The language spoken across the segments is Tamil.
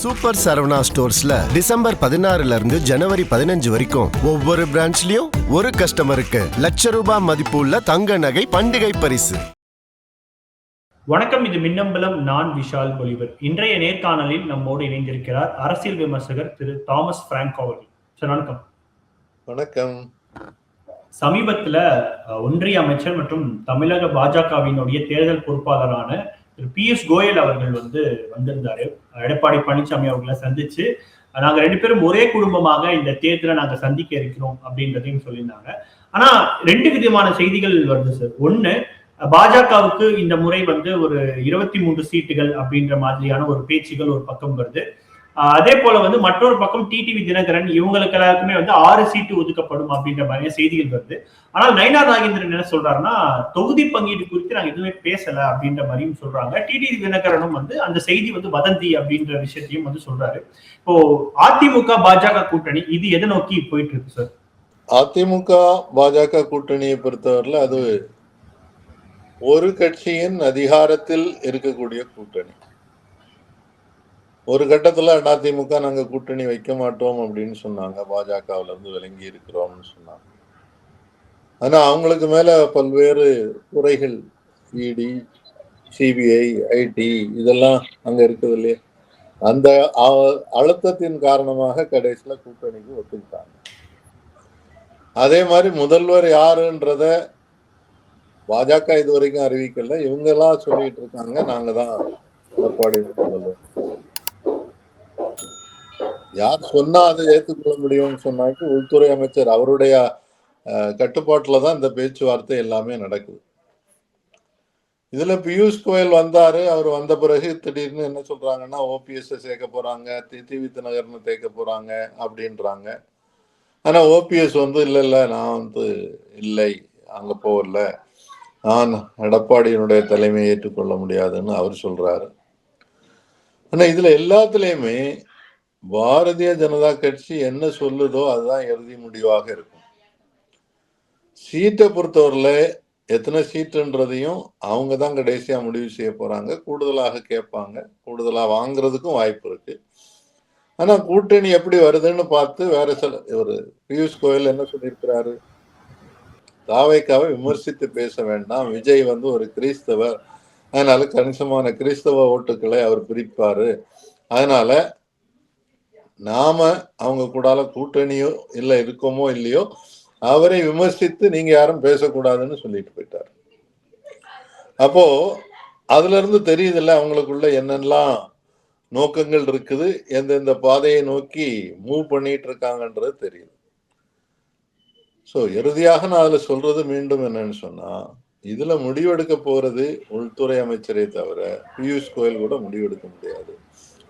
சூப்பர் சரவணா ஸ்டோர்ஸ்ல டிசம்பர் 16 இருந்து ஜனவரி 15 வரைக்கும் ஒவ்வொரு பிரான்ச்லயும் ஒரு கஸ்டமருக்கு ₹1,00,000 மதிப்பு உள்ள தங்க நகை பண்டிகை பரிசு. வணக்கம், இது மின்னம்பலம். நான் விஷால் பொலிவர். இன்றைய நேர்காணலில் நம்மோடு இணைந்திருக்கிறார் அரசியல் விமர்சகர் திரு தாமஸ் பிராங்கோ அவர்கள். சார் வணக்கம். வணக்கம். சமீபத்தில் ஒன்றிய அமைச்சர் மற்றும் தமிழக பாஜகவினுடைய தேர்தல் பொறுப்பாளரான திரு பியூஷ் கோயல் அவர்கள் வந்திருந்தாரு. எடப்பாடி பழனிசாமி அவர்களை சந்திச்சு நாங்க 2 பேரும் ஒரே குடும்பமாக இந்த தேர்தலை நாங்க சந்திக்க இருக்கிறோம் அப்படின்றதையும் சொல்லியிருந்தாங்க. ஆனா 2 விதமான செய்திகள் வருது சார். ஒண்ணு, பாஜகவுக்கு இந்த முறை ஒரு 23 சீட்டுகள் அப்படின்ற மாதிரியான ஒரு பேச்சுகள் ஒரு பக்கம் வருது. அதே போல மற்றொரு பக்கம் டிடிவி தினகரன் இவங்களுக்கு எல்லாருக்குமே 6 சீட்டு ஒதுக்கப்படும் அப்படின்ற மாதிரியான செய்திகள் வருது. ஆனால் நயினார் நாகேந்திரன் என்ன சொல்றாருன்னா, தொகுதி பங்கீடு குறித்து நாங்க எதுவுமே பேசல அப்படின்ற மாதிரியும் சொல்றாங்க. டிடிவி தினகரனும் அந்த செய்தி வதந்தி அப்படின்ற விஷயத்தையும் சொல்றாரு. இப்போ அதிமுக பாஜக கூட்டணி இது எதை நோக்கி போயிட்டு இருக்கு சார்? அதிமுக பாஜக கூட்டணியை பொறுத்தவரையில் அது ஒரு கட்சியின் அதிகாரத்தில் இருக்கக்கூடிய கூட்டணி. ஒரு கட்டத்துல அதிமுக நாங்க கூட்டணி வைக்க மாட்டோம் அப்படின்னு சொன்னாங்க, பாஜகவுல இருந்து விலகி இருக்கிறோம்னு சொன்னாங்க. ஆனா அவங்களுக்கு மேல பல்வேறு துறைகள், இடி, சிபிஐ, ஐடி இதெல்லாம் அங்க இருக்குது இல்லையா, அந்த அழுத்தத்தின் காரணமாக கடைசியில கூட்டணிக்கு ஒத்துக்கிட்டாங்க. அதே மாதிரி முதல்வர் யாருன்றத பாஜக இது வரைக்கும் அறிவிக்கல. இவங்க எல்லாம் சொல்லிட்டு இருக்காங்க, நாங்க தான் எடப்பாடி முதல்வர். யார் சொன்னா அதை ஏற்றுக்கொள்ள முடியும்னு சொன்னாக்க உள்துறை அமைச்சர் அவருடைய கட்டுப்பாட்டுல தான் இந்த பேச்சுவார்த்தை எல்லாமே நடக்குது. இதுல பியூஷ் கோயல் வந்தாரு. அவர் வந்த பிறகு திடீர்னு என்ன சொல்றாங்கன்னா, ஓபிஎஸ் சேர்க்க போறாங்க, டிடிவி தினகரன் சேர்க்க போறாங்க அப்படின்றாங்க. ஆனா ஓபிஎஸ் இல்ல நான் இல்லை, அங்க போகல, நான் எடப்பாடியினுடைய தலைமையை ஏற்றுக்கொள்ள முடியாதுன்னு அவர் சொல்றாரு. ஆனா இதுல எல்லாத்துலயுமே பாரதிய ஜனதா கட்சி என்ன சொல்லுதோ அதுதான் இறுதி முடிவாக இருக்கும். சீட்டை பொறுத்தவரையில எத்தனை சீட்டுன்றதையும் அவங்க தான் கடைசியா முடிவு செய்ய போறாங்க. கூடுதலாக கேட்பாங்க, கூடுதலா வாங்குறதுக்கும் வாய்ப்பு இருக்கு. ஆனா கூட்டணி எப்படி வருதுன்னு பார்த்து வேற சில ஒரு பியூஷ் கோயல் என்ன சொல்லியிருக்கிறாரு, தாவேக்காவை விமர்சித்து பேச வேண்டாம், விஜய் ஒரு கிறிஸ்தவர், அதனால கணிசமான கிறிஸ்தவ ஓட்டுக்களை அவர் பிரிப்பாரு, அதனால நாம அவங்க கூடால கூட்டணியோ இல்ல இருக்கோமோ இல்லையோ அவரை விமர்சித்து நீங்க யாரும் பேசக்கூடாதுன்னு சொல்லிட்டு போயிட்டார். அப்போ அதுல இருந்து தெரியுதுல்ல அவங்களுக்குள்ள என்னெல்லாம் நோக்கங்கள் இருக்குது, எந்தெந்த பாதையை நோக்கி மூவ் பண்ணிட்டு இருக்காங்கன்றது தெரியுது. சோ இறுதியாக நான் அதுல சொல்றது மீண்டும் என்னன்னு சொன்னா, இதுல முடிவெடுக்க போறது உள்துறை அமைச்சரை தவிர பியூஷ் கோயல் கூட முடிவெடுக்க முடியாது.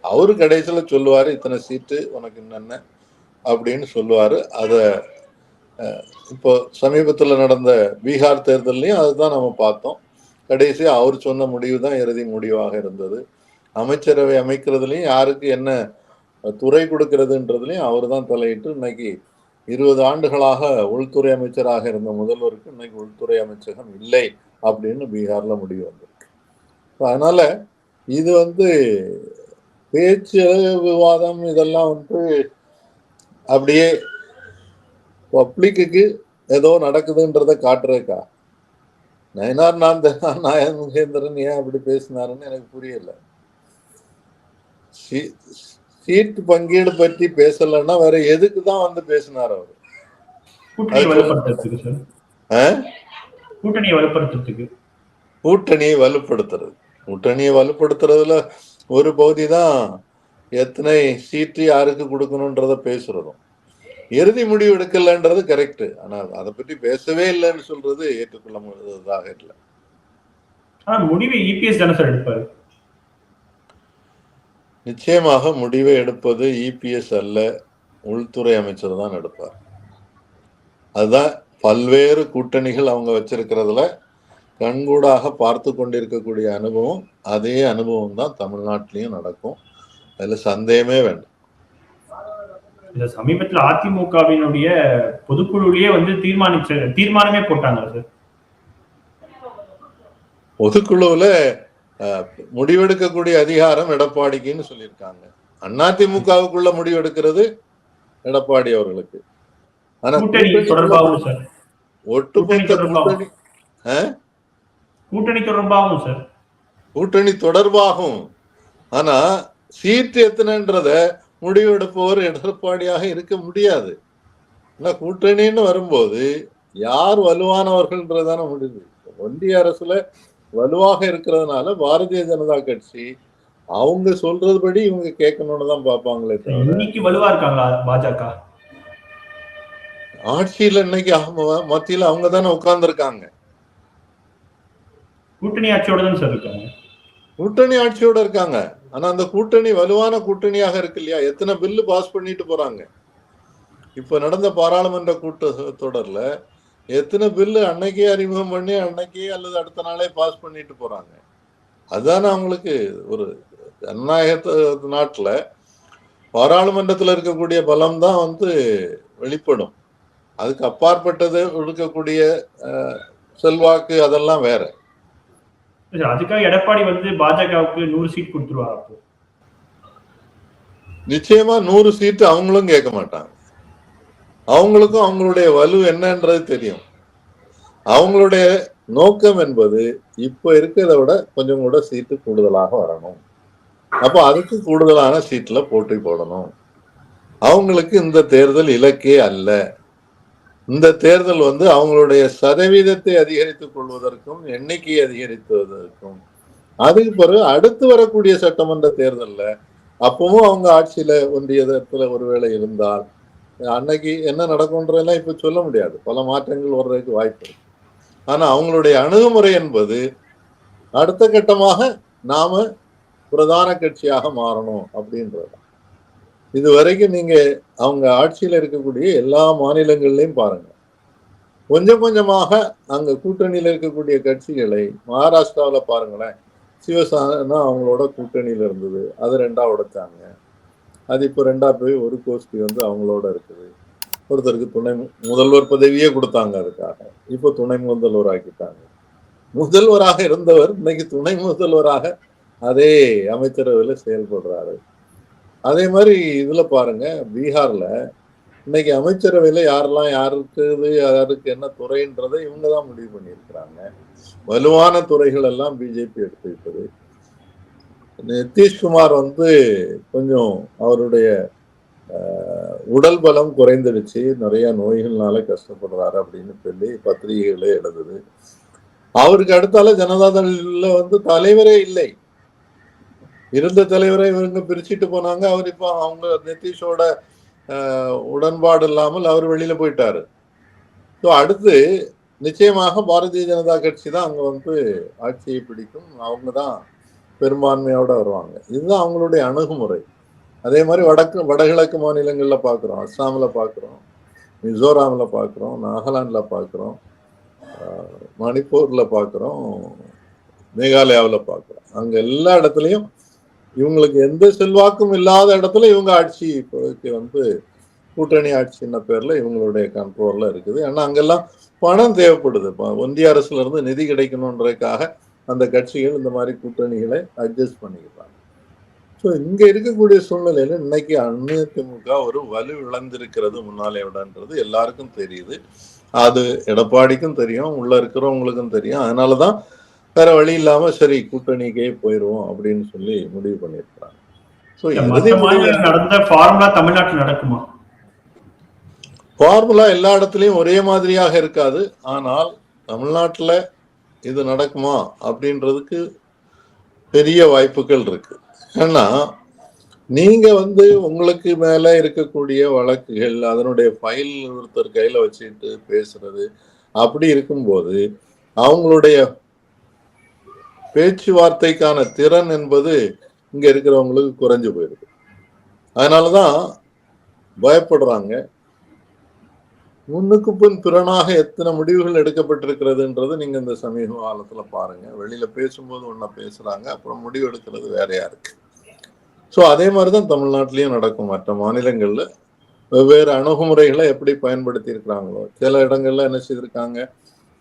அவரு கடைசியில சொல்லுவாரு, இத்தனை சீட்டு உனக்கு என்னென்ன அப்படின்னு சொல்லுவாரு. அத இப்போ சமீபத்தில் நடந்த பீகார் தேர்தலையும் அதுதான் நம்ம பார்த்தோம். கடைசியா அவர் சொன்ன முடிவு தான் இறுதி முடிவாக இருந்தது. அமைச்சரவை அமைக்கிறதுலையும் யாருக்கு என்ன துறை கொடுக்கறதுன்றதுலையும் அவர் தான் தலையிட்டு இன்னைக்கு 20 ஆண்டுகளாக உள்துறை அமைச்சராக இருந்த முதல்வருக்கு இன்னைக்கு உள்துறை அமைச்சகம் இல்லை அப்படின்னு பீகார்ல முடிவு வந்திருக்கு. அதனால இது பேச்சு விவாதம் இதெல்லாம் அப்படியே பப்ளிக்கு ஏதோ நடக்குதுன்றத காட்டுறதுக்கா. நயினார் நாகேந்திரன் ஏன் அப்படி பேசினாருன்னு எனக்கு புரியல. சீட் பங்கீடு பற்றி பேசலன்னா வேற எதுக்கு தான் பேசினார் அவரு? கூட்டணியை வலுப்படுத்துறது. கூட்டணியை வலுப்படுத்துறதுல ஒரு பகுதி தான் எத்தனை சீட்டு யாருக்கு கொடுக்கணும்ன்றத பேசுறதும். இறுதி முடிவு எடுக்கலன்றது கரெக்ட். ஆனா அதை பற்றி பேசவே இல்லைன்னு சொல்றது ஏற்றுக்கொள்ள முடியாததாக இல்லை. முடிவை இபிஎஸ் தானே சார் எடுப்பாரு? நிச்சயமாக முடிவை எடுப்பது இபிஎஸ் அல்ல, உள்துறை அமைச்சர் தான் எடுப்பார். அதுதான் பல்வேறு கூட்டணிகள் அவங்க வச்சிருக்கிறதுல கண்கூடாக பார்த்து கொண்டிருக்கக்கூடிய அனுபவம். அதே அனுபவம் தான் தமிழ்நாட்டிலையும் நடக்கும், அதுல சந்தேகமே வேண்டாம். சமீபத்தில் அதிமுகவினுடைய பொதுக்குழுலயே தீர்மானமே போட்டாங்க சார். பொதுக்குழுவுல முடிவெடுக்கக்கூடிய அதிகாரம் எடப்பாடிக்குன்னு சொல்லியிருக்காங்க. அதிமுகவுக்குள்ள முடிவு எடுக்கிறது எடப்பாடி அவர்களுக்கு. ஆனா கூட்டணி கூட்டணிக்குள்ள தொடர்பாகவும் சார், ஒட்டுமொத்த கூட்டணி கூட்டணி தொடர்பாகவும் சார், கூட்டணி தொடர்பாகும். ஆனா சீட்டு எத்தனைன்றத முடிவெடுப்பவர் எடப்பாடியாக இருக்க முடியாது. ஆனா கூட்டணின்னு வரும்போது யார் வலுவானவர்கள்ன்றதான முடிவு. ஒன்றிய அரசுல வலுவாக இருக்கிறதுனால பாரதிய ஜனதா கட்சி அவங்க சொல்றதுபடி இவங்க கேட்கணும்னு தான் பார்ப்பாங்களே தவிர, இன்னைக்கு வலுவா இருக்காங்களா பாஜக? ஆட்சியில இன்னைக்கு மத்தியில அவங்க தானே உட்கார்ந்து இருக்காங்க. கூட்டணி ஆட்சியோட தான் சார் இருக்காங்க. கூட்டணி ஆட்சியோட இருக்காங்க. ஆனா அந்த கூட்டணி வலுவான கூட்டணியாக இருக்கு இல்லையா? எத்தனை பில்லு பாஸ் பண்ணிட்டு போறாங்க. இப்ப நடந்த பாராளுமன்ற கூட்டத்தொடர்ல எத்தனை பில்லு அன்னைக்கே அறிமுகம் பண்ணி அன்னைக்கே அல்லது அடுத்த நாளே பாஸ் பண்ணிட்டு போறாங்க. அதுதானே அவங்களுக்கு ஒரு ஜனநாயக நாட்டுல பாராளுமன்றத்தில் இருக்கக்கூடிய பலம் தான் வெளிப்படும். அதுக்கு அப்பாற்பட்டது இருக்கக்கூடிய செல்வாக்கு அதெல்லாம் வேற. அதுக்காக எடப்பாடி பாஜகவுக்கு 100 சீட் கொடுத்துருவாரு. அப்போ நிச்சயமா 100 சீட்டு அவங்களும் கேட்க மாட்டாங்க. அவங்களுக்கும் அவங்களுடைய வலு என்னன்றது தெரியும். அவங்களுடைய நோக்கம் என்பது இப்ப இருக்கிறத விட கொஞ்சம் கூட சீட்டு கூடுதலாக வரணும். அப்போ அதுக்கு கூடுதலான சீட்ல போட்டி போடணும். அவங்களுக்கு இந்த தேர்தல் இலக்கே அல்ல. இந்த தேர்தல் அவங்களுடைய சதவீதத்தை அதிகரித்துக் கொள்வதற்கும் எண்ணிக்கையை அதிகரித்துவதற்கும் அதுக்கு பிறகு அடுத்து வரக்கூடிய சட்டமன்ற தேர்தல்ல அப்பவும் அவங்க ஆட்சியில ஒன்றியத்துல ஒருவேளை இருந்தால் அன்னைக்கு என்ன நடக்கும்ன்றதெல்லாம் இப்ப சொல்ல முடியாது. பல மாற்றங்கள் வர்றதுக்கு வாய்ப்பு இருக்கு. ஆனா அவங்களுடைய அணுகுமுறை என்பது அடுத்த கட்டமாக நாம பிரதான கட்சியாக மாறணும் அப்படின்றது. இது வரைக்கும் நீங்க அவங்க ஆட்சியில இருக்கக்கூடிய எல்லா மாநிலங்கள்லயும் பாருங்க, கொஞ்சம் கொஞ்சமாக அங்க கூட்டணியில இருக்கக்கூடிய கட்சிகளை மகாராஷ்டிராவில பாருங்களேன், சிவசேனா அவங்களோட கூட்டணியில இருந்தது, அது 2ஆ உடைச்சாங்க. அது இப்ப 2ஆ போய் ஒரு கோஷ்டி அவங்களோட இருக்குது. ஒருத்தருக்கு துணை முதல்வர் பதவியே கொடுத்தாங்க அதுக்காக. இப்ப துணை முதல்வர் ஆக்கிட்டாங்க. முதல்வராக இருந்தவர் இன்னைக்கு துணை முதல்வராக அதே அமைச்சரவையில செயல்படுறாரு. அதே மாதிரி இதுல பாருங்க, பீகார்ல இன்னைக்கு அமைச்சரவையில யாரெல்லாம் யாருக்கு யாருக்கு என்ன துறைன்றதை இவங்கதான் முடிவு பண்ணியிருக்கிறாங்க. வலுவான துறைகள் எல்லாம் பிஜேபி எடுத்துக்கிட்டது. நிதிஷ்குமார் கொஞ்சம் அவருடைய உடல் பலம் குறைந்துடுச்சு, நிறைய நோய்கள்னால கஷ்டப்படுறாரு அப்படின்னு சொல்லி பத்திரிகைகளே எழுதுது. அவருக்கு அடுத்தால ஜனதாதள்ல தலைவரே இல்லை. இருந்த தலைவரை இவங்க பிரிச்சுட்டு போனாங்க. அவர் இப்ப அவங்க நிதிஷோட உடன்பாடு இல்லாமல் அவர் வெளியில போயிட்டாரு. ஸோ அடுத்து நிச்சயமாக பாரதிய ஜனதா கட்சி தான் அங்க ஆட்சியை பிடிக்கும். அவங்க தான் பெரும்பான்மையோட வருவாங்க. இதுதான் அவங்களுடைய அணுகுமுறை. அதே மாதிரி வடகிழக்கு மாநிலங்கள்ல பாக்குறோம், அஸ்ஸாம்ல பாக்குறோம், மிசோராம்ல பாக்குறோம், நாகாலாந்துல பாக்குறோம், மணிப்பூர்ல பாக்குறோம், மேகாலயாவில் பாக்குறோம். அங்க எல்லா இடத்துலயும் இவங்களுக்கு எந்த செல்வாக்கும் இல்லாத இடத்துல இவங்க ஆட்சி இப்போதைக்கு கூட்டணி ஆட்சின்ன பேர்ல இவங்களுடைய கண்ட்ரோல்ல இருக்குது. ஏன்னா அங்கெல்லாம் பணம் தேவைப்படுது. ஒன்றிய அரசுல இருந்து நிதி கிடைக்கணுன்றதுக்காக அந்த கட்சிகள் இந்த மாதிரி கூட்டணிகளை அட்ஜஸ்ட் பண்ணிக்கிறாங்க. ஸோ இங்க இருக்கக்கூடிய சூழ்நிலையில இன்னைக்கு அதிமுக ஒரு வலு இழந்திருக்கிறது முன்னாலே விடன்றது எல்லாருக்கும் தெரியுது. அது எடப்பாடிக்கும் தெரியும், உள்ள இருக்கிறவங்களுக்கும் தெரியும். அதனாலதான் வேற வழி இல்லாம சரி கூட்டணிக்கே போயிருவோம் அப்படின்னு சொல்லி முடிவு பண்ணிருக்காங்க. நடந்த ஃபார்முலா தமிழ்நாட்டில் நடக்குமா? ஃபார்முலா எல்லா இடத்துலயும் ஒரே மாதிரியாக இருக்காது. ஆனால் தமிழ்நாட்டுல இது நடக்குமா அப்படின்றதுக்கு பெரிய வாய்ப்புகள் இருக்கு. ஏன்னா நீங்க உங்களுக்கு மேல இருக்கக்கூடிய வழக்குகள் அதனுடைய ஃபைல் ஒருத்தர் கையில வச்சுட்டு பேசுறது அப்படி இருக்கும்போது அவங்களுடைய பேச்சுவார்த்தைக்கான திறன் என்பது இங்க இருக்கிறவங்களுக்கு குறைஞ்சு போயிருக்கு. அதனாலதான் பயப்படுறாங்க. முன்னுக்கு பின் பிறனாக எத்தனை முடிவுகள் எடுக்கப்பட்டிருக்கிறதுன்றது நீங்க இந்த சமீப காலத்துல பாருங்க. வெளியில பேசும்போது ஒன்ன பேசுறாங்க, அப்புறம் முடிவு எடுக்கிறது வேறையா இருக்கு. ஸோ அதே மாதிரிதான் தமிழ்நாட்டிலையும் நடக்கும். மற்ற மாநிலங்கள்ல வெவ்வேறு அணுகுமுறைகளை எப்படி பயன்படுத்தி இருக்கிறாங்களோ, சில இடங்கள்ல என்ன செய்திருக்காங்க,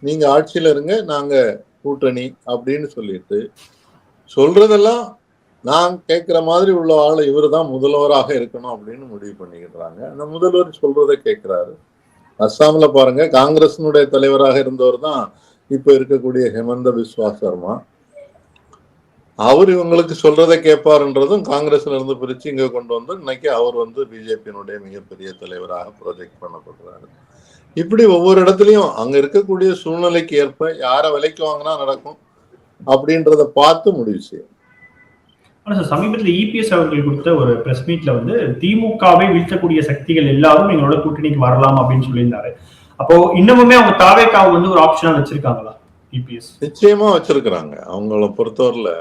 நீங்க ஆட்சியில இருங்க, நாங்க கூட்டணி அப்படின்னு சொல்லிட்டு சொல்றதெல்லாம் நான் கேட்கிற மாதிரி உள்ள ஆள் இவர் தான் முதல்வராக இருக்கணும் அப்படின்னு முடிவு பண்ணிக்கிறாங்க. அந்த முதல்வர் சொல்றதை கேட்கிறாரு. அஸ்ஸாம்ல பாருங்க, காங்கிரசினுடைய தலைவராக இருந்தவர் தான் இப்ப இருக்கக்கூடிய ஹெமந்த பிஸ்வா சர்மா. அவர் இவங்களுக்கு சொல்றதை கேட்பாருன்றதும் காங்கிரஸ்ல இருந்து பிரிச்சு இங்க கொண்டு வந்து இன்னைக்கு அவர் வந்து பிஜேபியினுடைய மிகப்பெரிய தலைவராக ப்ரொஜெக்ட் பண்ணப்படுறாரு. இப்படி ஒவ்வொரு இடத்துலயும் அங்க இருக்கக்கூடிய சூழ்நிலைக்கு ஏற்ப யாரை விலைக்கு வாங்கினா நடக்கும் அப்படின்றத பார்த்து முடிவு செய்யும். ஆனா சார், சமீபத்தில் இபிஎஸ் அவர்கள் கொடுத்த ஒரு பிரஸ் மீட்ல வந்து திமுகவை வீழ்த்தக்கூடிய சக்திகள் எல்லாரும் எங்களோட கூட்டணிக்கு வரலாம் அப்படின்னு சொல்லியிருந்தாரு. அப்போ இன்னமுமே அவங்க தாவேக்காவை வந்து ஒரு ஆப்ஷனா வச்சிருக்காங்களா இபிஎஸ்? நிச்சயமா வச்சிருக்கிறாங்க. அவங்கள பொறுத்தவரையில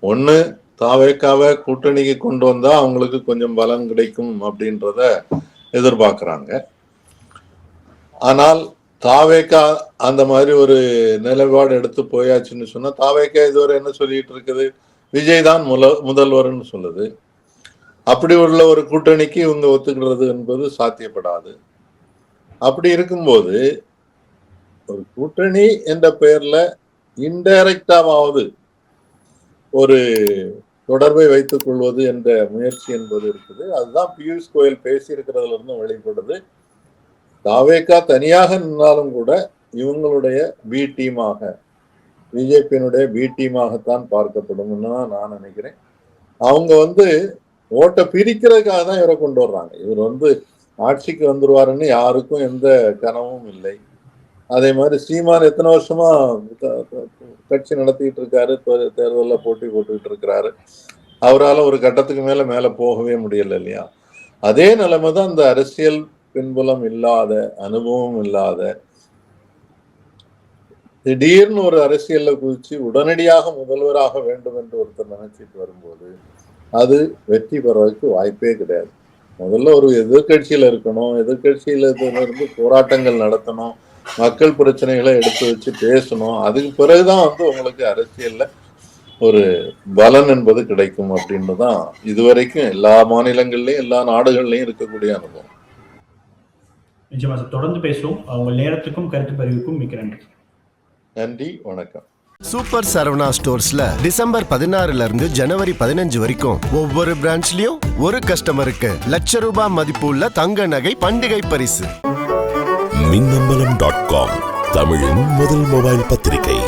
ஒண்ணு தாவேக்காவை கூட்டணிக்கு கொண்டு வந்தா அவங்களுக்கு கொஞ்சம் பலம் கிடைக்கும் அப்படின்றத எதிர்பார்க்கிறாங்க. ஆனால் தாவேக்கா அந்த மாதிரி ஒரு நிலைப்பாடு எடுத்து போயாச்சுன்னு சொன்னா, தாவேக்கா இதுவரை என்ன சொல்லிட்டு இருக்குது, விஜய் தான் முதல்வர்னு சொல்லுது. அப்படி உள்ள ஒரு கூட்டணிக்கு இவங்க ஒத்துக்கிறது என்பது சாத்தியப்படாது. அப்படி இருக்கும்போது ஒரு கூட்டணி என்ற பெயர்ல இன்டைரக்டாவது ஒரு தொடர்பை வைத்துக் கொள்வது என்ற முயற்சி என்பது இருக்குது. அதுதான் பியூஷ் கோயல் பேசி இருக்கிறதுல இருந்து வெளிப்படுது. தாவேக்கா தனியாக நின்றாலும் கூட இவங்களுடைய பி டீமாக, பிஜேபியினுடைய பி டீமாகத்தான் பார்க்கப்படும் தான் நான் நினைக்கிறேன். அவங்க வந்து ஓட்டை பிரிக்கிறதுக்காக தான் இவரை கொண்டு வர்றாங்க. இவர் வந்து ஆட்சிக்கு வந்துருவாருன்னு யாருக்கும் எந்த கனவும் இல்லை. அதே மாதிரி சீமான் எத்தனை வருஷமா கட்சி நடத்திட்டு இருக்காரு, தேர்தலில் போட்டி போட்டுக்கிட்டு இருக்கிறாரு. அவரால் ஒரு கட்டத்துக்கு மேல போகவே முடியல இல்லையா? அதே நிலைமை தான் அந்த அரசியல் பின்புலம் இல்லாத, அனுபவம் இல்லாத, திடீர்னு ஒரு அரசியல்ல குதிச்சு உடனடியாக முதல்வராக வேண்டும் என்று ஒருத்தர் நினைச்சிட்டு வரும்போது அது வெற்றி பெறறதுக்கு வாய்ப்பே கிடையாது. முதல்ல ஒரு எதிர்கட்சியில இருக்கணும், எதிர்கட்சியில இருந்து போராட்டங்கள் நடத்தணும், மக்கள் பிரச்சனைகளை எடுத்து வச்சு பேசணும். அதுக்கு பிறகுதான் வந்து உங்களுக்கு அரசியல்ல ஒரு பலன் என்பது கிடைக்கும் அப்படின்னு தான் இதுவரைக்கும் எல்லா மாநிலங்கள்லயும் எல்லா நாடுகள்லயும் இருக்கக்கூடிய அனுபவம். நிச்சயமா சார், தொடர்ந்து பேசுவோம். அவங்க நேரத்துக்கும் கருத்து பதிவுக்கும் மிக்க நன்றி. நன்றி, வணக்கம். சூப்பர் சரவணா ஸ்டோர்ஸ்ல டிசம்பர் 16 இருந்து ஜனவரி 15 வரைக்கும் ஒவ்வொரு பிரான்ச்லயும் ஒரு கஸ்டமருக்கு ₹1,00,000 மதிப்புள்ள தங்க நகை பண்டிகை பரிசு. மின்னம்பலம்.com தமிழின் முதல் மொபைல் பத்திரிகை.